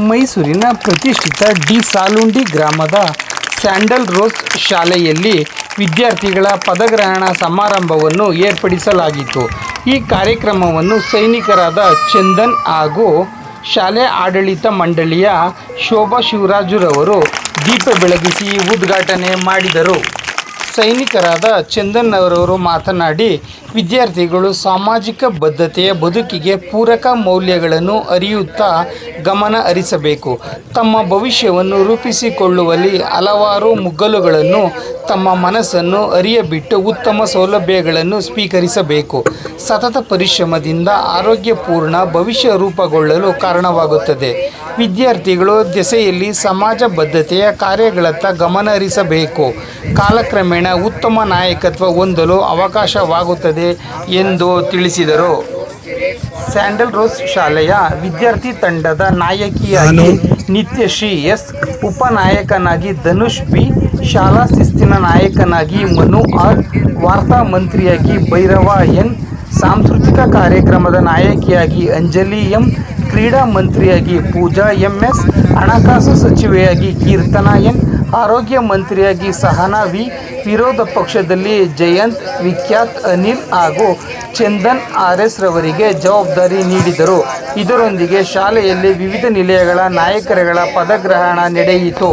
ಮೈಸೂರಿನ ಪ್ರತಿಷ್ಠಿತ ಡಿ ಸಾಲುಂಡಿ ಗ್ರಾಮದ ಸ್ಯಾಂಡಲ್ ರೋಸ್ ಶಾಲೆಯಲ್ಲಿ ವಿದ್ಯಾರ್ಥಿಗಳ ಪದಗ್ರಹಣ ಸಮಾರಂಭವನ್ನು ಏರ್ಪಡಿಸಲಾಗಿತ್ತು. ಈ ಕಾರ್ಯಕ್ರಮವನ್ನು ಸೈನಿಕರಾದ ಚಂದನ್ ಹಾಗೂ ಶಾಲೆ ಆಡಳಿತ ಮಂಡಳಿಯ ಶೋಭಾ ಶಿವರಾಜುರವರು ದೀಪ ಬೆಳಗಿಸಿ ಉದ್ಘಾಟನೆ ಮಾಡಿದರು. ಸೈನಿಕರಾದ ಚಂದನ್ ಅವರವರು ಮಾತನಾಡಿ, ವಿದ್ಯಾರ್ಥಿಗಳು ಸಾಮಾಜಿಕ ಬದ್ಧತೆಯ ಬದುಕಿಗೆ ಪೂರಕ ಮೌಲ್ಯಗಳನ್ನು ಅರಿಯುತ್ತಾ ಗಮನ ಹರಿಸಬೇಕು. ತಮ್ಮ ಭವಿಷ್ಯವನ್ನು ರೂಪಿಸಿಕೊಳ್ಳುವಲ್ಲಿ ಹಲವಾರು ಮುಗ್ಗಲುಗಳನ್ನು ತಮ್ಮ ಮನಸ್ಸನ್ನು ಅರಿಯಬಿಟ್ಟು ಉತ್ತಮ ಸೌಲಭ್ಯಗಳನ್ನು ಸ್ವೀಕರಿಸಬೇಕು. ಸತತ ಪರಿಶ್ರಮದಿಂದ ಆರೋಗ್ಯಪೂರ್ಣ ಭವಿಷ್ಯ ರೂಪುಗೊಳ್ಳಲು ಕಾರಣವಾಗುತ್ತದೆ. ವಿದ್ಯಾರ್ಥಿಗಳು ದೆಸೆಯಲ್ಲಿ ಸಮಾಜ ಬದ್ಧತೆಯ ಕಾರ್ಯಗಳತ್ತ ಗಮನ ಹರಿಸಬೇಕು. ಕಾಲಕ್ರಮೇಣ ಉತ್ತಮ ನಾಯಕತ್ವ ಹೊಂದಲು ಅವಕಾಶವಾಗುತ್ತದೆ ಎಂದು ತಿಳಿಸಿದರು. ಸ್ಯಾಂಡಲ್ ರೋಸ್ ಶಾಲೆಯ ವಿದ್ಯಾರ್ಥಿ ತಂಡದ ನಾಯಕಿಯಾಗಿ ನಿತ್ಯಶ್ರೀ ಎಸ್, ಉಪನಾಯಕನಾಗಿ ಧನುಷ್ ಬಿ, ಶಾಲಾ ಶಿಸ್ತಿನ ನಾಯಕನಾಗಿ ಮನು ಆರ್, ವಾರ್ತಾ ಮಂತ್ರಿಯಾಗಿ ಭೈರವ ಎನ್, ಸಾಂಸ್ಕೃತಿಕ ಕಾರ್ಯಕ್ರಮದ ನಾಯಕಿಯಾಗಿ ಅಂಜಲಿ ಎಂ, ಕ್ರೀಡಾ ಮಂತ್ರಿಯಾಗಿ ಪೂಜಾ ಎಂಎಸ್, ಹಣಕಾಸು ಸಚಿವೆಯಾಗಿ ಕೀರ್ತನಾ ಎನ್, ಆರೋಗ್ಯ ಮಂತ್ರಿಯಾಗಿ ಸಹನಾ ವಿ, ವಿರೋಧ ಪಕ್ಷದಲ್ಲಿ ಜಯಂತ್, ವಿಖ್ಯಾತ್ ಅನಿಲ್ ಹಾಗೂ ಚಂದನ್ ಆರ್ಎಸ್ ರವರಿಗೆ ಜವಾಬ್ದಾರಿ ನೀಡಿದರು. ಇದರೊಂದಿಗೆ ಶಾಲೆಯಲ್ಲಿ ವಿವಿಧ ನಿಲಯಗಳ ನಾಯಕರುಗಳ ಪದಗ್ರಹಣ ನಡೆಯಿತು.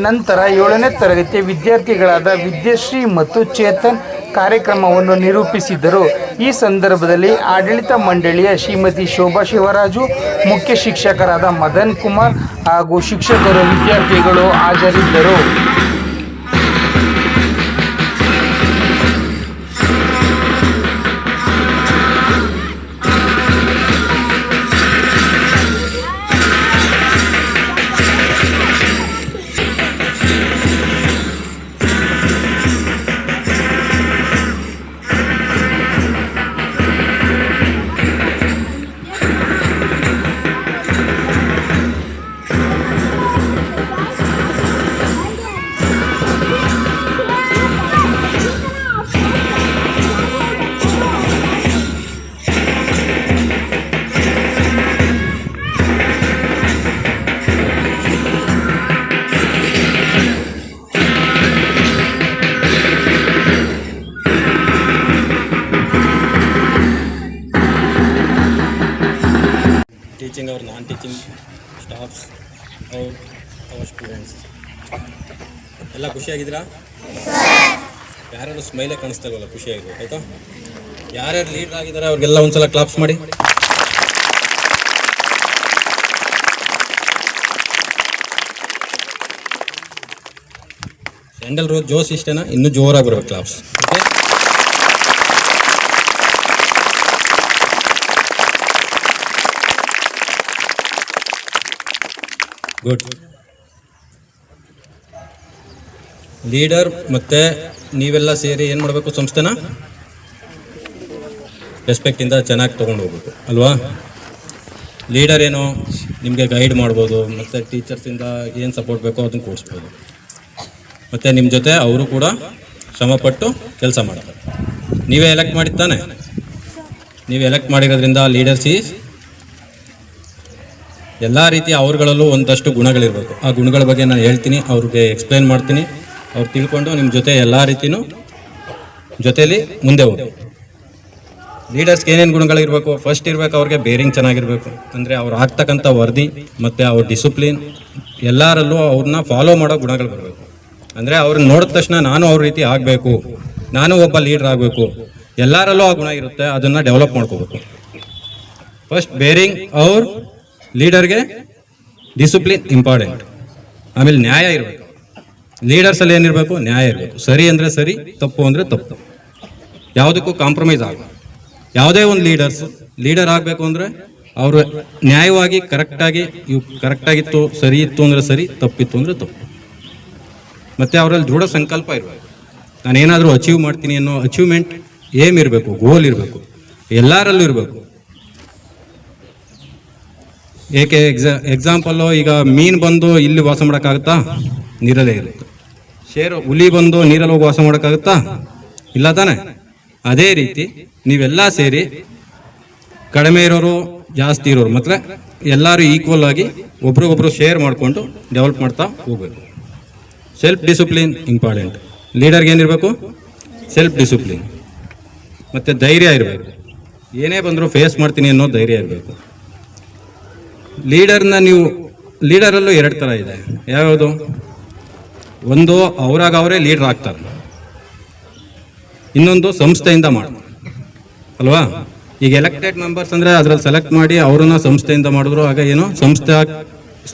ನಂತರ 7ನೇ ತರಗತಿಯ ವಿದ್ಯಾರ್ಥಿಗಳಾದ ವಿದ್ಯಾಶ್ರೀ ಮತ್ತು ಚೇತನ್ ಕಾರ್ಯಕ್ರಮವನ್ನು ನಿರೂಪಿಸಿದರು. ಈ ಸಂದರ್ಭದಲ್ಲಿ ಆಡಳಿತ ಮಂಡಳಿಯ ಶ್ರೀಮತಿ ಶೋಭಾ ಶಿವರಾಜು, ಮುಖ್ಯ ಶಿಕ್ಷಕರಾದ ಮದನ್ ಕುಮಾರ್ ಹಾಗೂ ಶಿಕ್ಷಕರು, ವಿದ್ಯಾರ್ಥಿಗಳು ಹಾಜರಿದ್ದರು. teaching our non-teaching staffs, our students. ಎಲ್ಲ ಖುಷಿಯಾಗಿದ್ದೀರಾ? ಯಾರ್ಯಾರು ಸ್ಮೈಲೇ ಕಾಣಿಸ್ತಾಯಿಲ್ವಲ್ಲ, ಖುಷಿಯಾಗಿದೆ ಆಯಿತಾ? ಯಾರ್ಯಾರು ಲೀಡರ್ ಆಗಿದ್ದಾರೆ ಅವ್ರಿಗೆಲ್ಲ ಒಂದ್ಸಲ ಕ್ಲಾಪ್ಸ್ ಮಾಡಿ. ಸ್ಯಾಂಡಲ್ ರೋಸ್ ಜೋಶ್ ಇಷ್ಟೇನಾ? ಇನ್ನೂ ಜೋರಾಗಿ ಬರ್ಬೇಕು ಕ್ಲಾಪ್ಸ್. Okay, good. ಲೀಡರ್ ಮತ್ತು ನೀವೆಲ್ಲ ಸೇರಿ ಏನು ಮಾಡಬೇಕು? ಸಂಸ್ಥೆನ ರೆಸ್ಪೆಕ್ಟಿಂದ ಚೆನ್ನಾಗಿ ತೊಗೊಂಡು ಹೋಗ್ಬೇಕು ಅಲ್ವಾ? ಲೀಡರ್ ಏನೋ ನಿಮಗೆ ಗೈಡ್ ಮಾಡ್ಬೋದು, ಮತ್ತು ಟೀಚರ್ಸಿಂದ ಏನು ಸಪೋರ್ಟ್ ಬೇಕೋ ಅದನ್ನು ಕೊಡಿಸ್ಬೋದು, ಮತ್ತು ನಿಮ್ಮ ಜೊತೆ ಅವರು ಕೂಡ ಶ್ರಮಪಟ್ಟು ಕೆಲಸ ಮಾಡ್ತಾರೆ. ನೀವೇ ಎಲೆಕ್ಟ್ ಮಾಡಿದ್ದಾನೆ, ನೀವು ಎಲೆಕ್ಟ್ ಮಾಡಿರೋದ್ರಿಂದ ಲೀಡರ್ಸ್ ಈಸ್ ಎಲ್ಲ ರೀತಿಯ ಅವ್ರುಗಳಲ್ಲೂ ಒಂದಷ್ಟು ಗುಣಗಳಿರಬೇಕು. ಆ ಗುಣಗಳ ಬಗ್ಗೆ ನಾನು ಹೇಳ್ತೀನಿ, ಅವ್ರಿಗೆ ಎಕ್ಸ್ಪ್ಲೈನ್ ಮಾಡ್ತೀನಿ. ಅವ್ರು ತಿಳ್ಕೊಂಡು ನಿಮ್ಮ ಜೊತೆ ಎಲ್ಲ ರೀತಿಯೂ ಜೊತೇಲಿ ಮುಂದೆ ಹೋಗಿ. ಲೀಡರ್ಸ್ಗೆ ಏನೇನು ಗುಣಗಳಿರಬೇಕು? ಫಸ್ಟ್ ಇರಬೇಕು ಅವ್ರಿಗೆ ಬೇರಿಂಗ್ ಚೆನ್ನಾಗಿರಬೇಕು. ಅಂದರೆ ಅವ್ರು ಆಗ್ತಕ್ಕಂಥ ವರದಿ ಮತ್ತು ಅವ್ರ ಡಿಸಿಪ್ಲಿನ್ ಎಲ್ಲರಲ್ಲೂ ಅವ್ರನ್ನ ಫಾಲೋ ಮಾಡೋ ಗುಣಗಳು ಬರಬೇಕು. ಅಂದರೆ ಅವ್ರನ್ನ ನೋಡಿದ ತಕ್ಷಣ ನಾನು ಅವ್ರ ರೀತಿ ಆಗಬೇಕು, ನಾನು ಒಬ್ಬ ಲೀಡ್ರ್ ಆಗಬೇಕು, ಎಲ್ಲರಲ್ಲೂ ಆ ಗುಣ ಇರುತ್ತೆ, ಅದನ್ನು ಡೆವಲಪ್ ಮಾಡ್ಕೋಬೇಕು. ಫಸ್ಟ್ ಬೇರಿಂಗ್ ಅವ್ರ ಲೀಡರ್ಗೆ ಡಿಸಿಪ್ಲಿನ್ ಇಂಪಾರ್ಟೆಂಟ್. ಆಮೇಲೆ ನ್ಯಾಯ ಇರಬೇಕು. ಲೀಡರ್ಸಲ್ಲಿ ಏನಿರಬೇಕು? ನ್ಯಾಯ ಇರಬೇಕು. ಸರಿ ಅಂದರೆ ಸರಿ, ತಪ್ಪು ಅಂದರೆ ತಪ್ಪು, ಯಾವುದಕ್ಕೂ ಕಾಂಪ್ರಮೈಸ್ ಆಗ. ಯಾವುದೇ ಒಂದು ಲೀಡರ್ ಆಗಬೇಕು ಅಂದರೆ ಅವರು ನ್ಯಾಯವಾಗಿ ಕರೆಕ್ಟಾಗಿ ಕರೆಕ್ಟಾಗಿತ್ತು, ಸರಿ ಇತ್ತು ಅಂದರೆ ಸರಿ, ತಪ್ಪಿತ್ತು ಅಂದರೆ ತಪ್ಪು. ಮತ್ತು ಅವರಲ್ಲಿ ದೃಢ ಸಂಕಲ್ಪ ಇರಬೇಕು. ನಾನೇನಾದರೂ ಅಚೀವ್ ಮಾಡ್ತೀನಿ ಅನ್ನೋ ಅಚೀವ್ಮೆಂಟ್ ಏಮ್ ಇರಬೇಕು, ಗೋಲ್ ಇರಬೇಕು, ಎಲ್ಲರಲ್ಲೂ ಇರಬೇಕು. ಏಕೆ ಎಕ್ಸಾಂಪಲ್ಲು, ಈಗ ಮೀನು ಬಂದು ಇಲ್ಲಿ ವಾಸ ಮಾಡೋಕ್ಕಾಗುತ್ತಾ? ನೀರಲ್ಲೇ ಇರುತ್ತೆ. ಹುಲಿ ಬಂದು ನೀರಲ್ಲಿ ಹೋಗಿ ವಾಸ ಮಾಡೋಕ್ಕಾಗುತ್ತಾ? ಇಲ್ಲ ತಾನೆ? ಅದೇ ರೀತಿ ನೀವೆಲ್ಲ ಸೇರಿ ಕಡಿಮೆ ಇರೋರು, ಜಾಸ್ತಿ ಇರೋರು, ಮತ್ತು ಎಲ್ಲರೂ ಈಕ್ವಲ್ ಆಗಿ ಒಬ್ರಿಗೊಬ್ರು ಶೇರ್ ಮಾಡಿಕೊಂಡು ಡೆವಲಪ್ ಮಾಡ್ತಾ ಹೋಗಬೇಕು. Self discipline important. ಲೀಡರ್ಗೆ ಏನಿರಬೇಕು? ಸೆಲ್ಫ್ ಡಿಸಿಪ್ಲಿನ್ ಮತ್ತು ಧೈರ್ಯ ಇರಬೇಕು. ಏನೇ ಬಂದರೂ ಫೇಸ್ ಮಾಡ್ತೀನಿ ಅನ್ನೋ ಧೈರ್ಯ ಇರಬೇಕು. ಲೀಡರಲ್ಲೂ ಎರಡು ಥರ ಇದೆ. ಯಾವುದು? ಒಂದು ಅವರಾಗ ಅವರೇ ಲೀಡರ್ ಆಗ್ತಾರೆ, ಇನ್ನೊಂದು ಸಂಸ್ಥೆಯಿಂದ ಮಾಡ್ತಾರೆ ಅಲ್ವಾ? ಈಗ ಎಲೆಕ್ಟೆಡ್ ಮೆಂಬರ್ಸ್ ಅಂದರೆ ಅದರಲ್ಲಿ ಸೆಲೆಕ್ಟ್ ಮಾಡಿ ಅವರನ್ನ ಸಂಸ್ಥೆಯಿಂದ ಮಾಡಿದ್ರು, ಆಗ ಏನು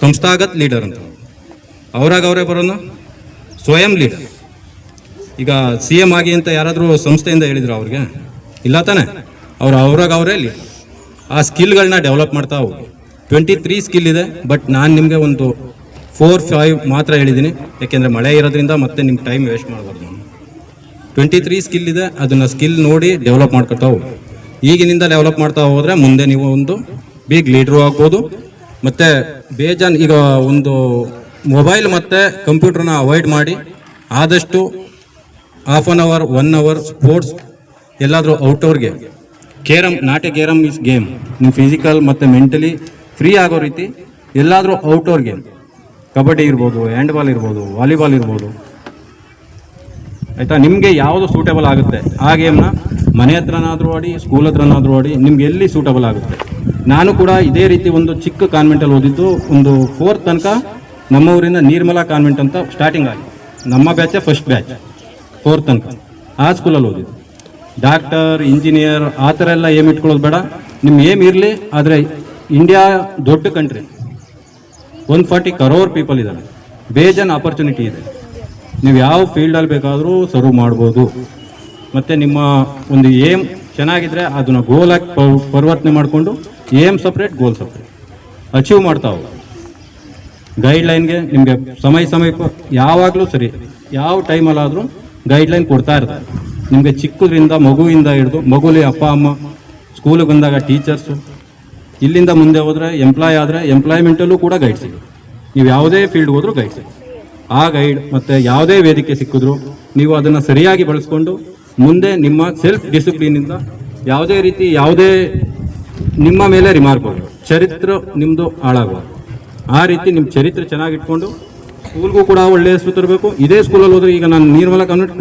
ಸಂಸ್ಥಾಗತ್ ಲೀಡರ್ ಅಂತ. ಅವರಾಗ ಅವರೇ ಬರೋನು ಸ್ವಯಂ ಲೀಡರ್. ಈಗ CM ಆಗಿ ಅಂತ ಯಾರಾದರೂ ಸಂಸ್ಥೆಯಿಂದ ಹೇಳಿದ್ರು ಅವ್ರಿಗೆ? ಇಲ್ಲ ತಾನೆ. ಅವರಾಗ ಅವರೇ ಲೀಡರ್. ಆ ಸ್ಕಿಲ್ಗಳನ್ನ ಡೆವಲಪ್ ಮಾಡ್ತಾ ಹೋಗಿ. 23 ಸ್ಕಿಲ್ ಇದೆ, ಬಟ್ ನಾನು ನಿಮಗೆ ಒಂದು 4-5 ಮಾತ್ರ ಹೇಳಿದ್ದೀನಿ, ಯಾಕೆಂದರೆ ಮಳೆ ಇರೋದ್ರಿಂದ ಮತ್ತೆ ನಿಮ್ಮ ಟೈಮ್ ವೇಸ್ಟ್ ಮಾಡಬಾರ್ದು. 23 ಸ್ಕಿಲ್ ಇದೆ, ಅದನ್ನು ಸ್ಕಿಲ್ ನೋಡಿ ಡೆವಲಪ್ ಮಾಡ್ಕೊತಾ ಹೋಗಿ. ಈಗಿನಿಂದ ಡೆವಲಪ್ ಮಾಡ್ತಾ ಹೋದರೆ ಮುಂದೆ ನೀವು ಒಂದು ಬಿಗ್ ಲೀಡ್ರು ಆಗ್ಬೋದು. ಮತ್ತು ಬೇಜಾನ್ ಈಗ ಒಂದು ಮೊಬೈಲ್ ಮತ್ತು ಕಂಪ್ಯೂಟರ್ನ ಅವಾಯ್ಡ್ ಮಾಡಿ ಆದಷ್ಟು half an hour 1 hour sports ಎಲ್ಲಾದರೂ outdoor game, not a carrom is game. ನಿಮ್ಮ ಫಿಸಿಕಲ್ ಮತ್ತು ಮೆಂಟಲಿ ಫ್ರೀ ಆಗೋ ರೀತಿ ಎಲ್ಲಾದರೂ ಔಟ್ಡೋರ್ ಗೇಮ್, ಕಬಡ್ಡಿ ಇರ್ಬೋದು, ಹ್ಯಾಂಡ್ಬಾಲ್ ಇರ್ಬೋದು, ವಾಲಿಬಾಲ್ ಇರ್ಬೋದು, ಆಯಿತಾ? ನಿಮಗೆ ಯಾವುದು ಸೂಟೇಬಲ್ ಆಗುತ್ತೆ ಆ ಗೇಮ್ನ ಮನೆ ಹತ್ರನಾದರೂ ಆಡಿ, ಸ್ಕೂಲ್ ಹತ್ರನಾದರೂ ಆಡಿ, ನಿಮ್ಗೆ ಎಲ್ಲಿ ಸೂಟಬಲ್ ಆಗುತ್ತೆ. ನಾನು ಕೂಡ ಇದೇ ರೀತಿ ಒಂದು ಚಿಕ್ಕ ಕಾನ್ವೆಂಟಲ್ಲಿ ಓದಿದ್ದು. ಒಂದು 4th ತನಕ ನಮ್ಮ ಊರಿನ ನಿರ್ಮಲಾ ಕಾನ್ವೆಂಟ್ ಅಂತ ಸ್ಟಾರ್ಟಿಂಗ್ ಆಗಿ, ನಮ್ಮ ಬ್ಯಾಚೇ ಫಸ್ಟ್ ಬ್ಯಾಚ್. 4th ತನಕ ಆ ಸ್ಕೂಲಲ್ಲಿ ಓದಿದ್ದು. ಡಾಕ್ಟರ್, ಇಂಜಿನಿಯರ್ ಆ ಥರ ಎಲ್ಲ ಏಮ್ ಇಟ್ಕೊಳ್ಳೋದು ಬೇಡ. ನಿಮ್ಮ ಏಮ್ ಇರಲಿ, ಆದರೆ ಇಂಡಿಯಾ ದೊಡ್ಡ ಕಂಟ್ರಿ, 140 crore ಪೀಪಲ್ ಇದ್ದಾರೆ, ಬೇಜಾನ್ ಆಪರ್ಚುನಿಟಿ ಇದೆ. ನೀವು ಯಾವ ಫೀಲ್ಡಲ್ಲಿ ಬೇಕಾದರೂ ಸರ್ವ್ ಮಾಡ್ಬೋದು. ಮತ್ತು ನಿಮ್ಮ ಒಂದು ಏಮ್ ಚೆನ್ನಾಗಿದ್ದರೆ ಅದನ್ನು ಗೋಲಾಗಿ ಪರಿವರ್ತನೆ ಮಾಡಿಕೊಂಡು ಏಮ್ ಸಪ್ರೇಟ್, ಗೋಲ್ ಸಪ್ರೇಟ್ ಅಚೀವ್ ಮಾಡ್ತಾ ಹೋಗಿ. ಗೈಡ್ಲೈನ್ಗೆ ನಿಮಗೆ ಸಮಯ ಯಾವಾಗಲೂ ಸರಿ, ಯಾವ ಟೈಮಲ್ಲಾದರೂ ಗೈಡ್ಲೈನ್ ಕೊಡ್ತಾ ಇರ್ತಾರೆ ನಿಮಗೆ. ಚಿಕ್ಕದ್ರಿಂದ ಮಗುವಿಂದ ಹಿಡಿದು, ಮಗುಲಿ ಅಪ್ಪ ಅಮ್ಮ, ಸ್ಕೂಲಿಗೆ ಬಂದಾಗ ಟೀಚರ್ಸು, ಇಲ್ಲಿಂದ ಮುಂದೆ ಹೋದರೆ ಎಂಪ್ಲಾಯ್ ಆದರೆ ಎಂಪ್ಲಾಯ್ಮೆಂಟಲ್ಲೂ ಕೂಡ ಗೈಡ್ ಸಿಗುತ್ತೆ. ನೀವು ಯಾವುದೇ ಫೀಲ್ಡ್ ಹೋದರೂ ಗೈಡ್ ಸಿಗುತ್ತೆ. ಆ ಗೈಡ್ ಮತ್ತು ಯಾವುದೇ ವೇದಿಕೆ ಸಿಕ್ಕಿದ್ರು ನೀವು ಅದನ್ನು ಸರಿಯಾಗಿ ಬಳಸ್ಕೊಂಡು ಮುಂದೆ ನಿಮ್ಮ ಸೆಲ್ಫ್ ಡಿಸಿಪ್ಲಿನಿಂದ ಯಾವುದೇ ನಿಮ್ಮ ಮೇಲೆ ರಿಮಾರ್ಕ್ ಬರಬೇಕು, ಚರಿತ್ರೆ ನಿಮ್ಮದು ಹಾಳಾಗಬಾರ್ದು. ಆ ರೀತಿ ನಿಮ್ಮ ಚರಿತ್ರೆ ಚೆನ್ನಾಗಿಟ್ಕೊಂಡು ಸ್ಕೂಲ್ಗೂ ಕೂಡ ಒಳ್ಳೆಯ ಹೆಸರು ತರಬೇಕು. ಇದೇ ಸ್ಕೂಲಲ್ಲಿ ಹೋದರೆ, ಈಗ ನಾನು ನಿರ್ಮಲಾ ಕಾನ್ವೆಂಟ್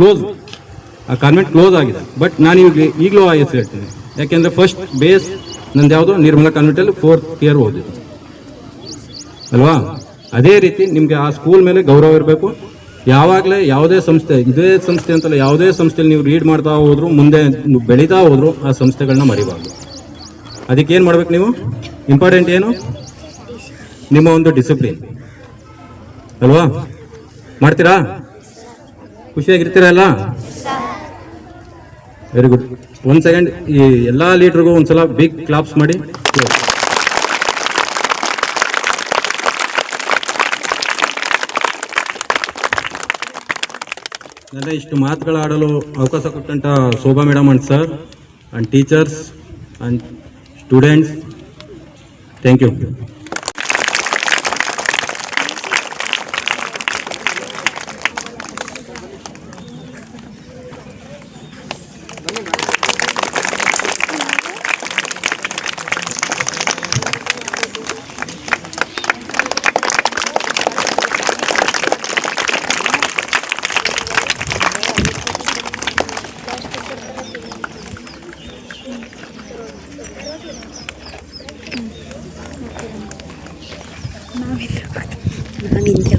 ಕ್ಲೋಸ್ ಆಗಿದೆ, ಬಟ್ ನಾನು ಈಗಲೂ ಆ ಹೆಸರು ಹೇಳ್ತೀನಿ. ಯಾಕೆಂದರೆ ಫಸ್ಟ್ ಬೇಸ್ ನಂದು ಯಾವುದು? ನಿರ್ಮಲಾ ಕಾನ್ವೆಂಟಲ್ಲಿ 4th ಇಯರ್ ಓದಿದ್ದು ಅಲ್ವಾ? ಅದೇ ರೀತಿ ನಿಮಗೆ ಆ ಸ್ಕೂಲ್ ಮೇಲೆ ಗೌರವ ಇರಬೇಕು. ಯಾವಾಗಲೇ ಯಾವುದೇ ಸಂಸ್ಥೆ, ಇದೇ ಸಂಸ್ಥೆ ಅಂತಲ್ಲ, ಯಾವುದೇ ಸಂಸ್ಥೆಯಲ್ಲಿ ನೀವು ರೀಡ್ ಮಾಡ್ತಾ ಹೋದ್ರು, ಮುಂದೆ ಬೆಳೀತಾ ಹೋದ್ರು, ಆ ಸಂಸ್ಥೆಗಳನ್ನ ಮರಿಬಾರ್ದು. ಅದಕ್ಕೇನು ಮಾಡ್ಬೇಕು ನೀವು? ಇಂಪಾರ್ಟೆಂಟ್ ಏನು? ನಿಮ್ಮ ಒಂದು ಡಿಸಿಪ್ಲಿನ್ ಅಲ್ವಾ? ಮಾಡ್ತೀರಾ? ಖುಷಿಯಾಗಿರ್ತೀರಾ ಎಲ್ಲ? Very good. 1 ಸೆಕೆಂಡ್, ಈ ಎಲ್ಲ ಲೀಡ್ರಿಗೂ ಒಂದ್ಸಲ ಬಿಗ್ ಕ್ಲಾಪ್ಸ್ ಮಾಡಿ. ನನ್ನ ಇಷ್ಟು ಮಾತುಗಳಾಡಲು ಅವಕಾಶ ಕೊಟ್ಟಂಥ Shobha madam and sir and teachers and students, thank you. ನಾನಿಂದೆ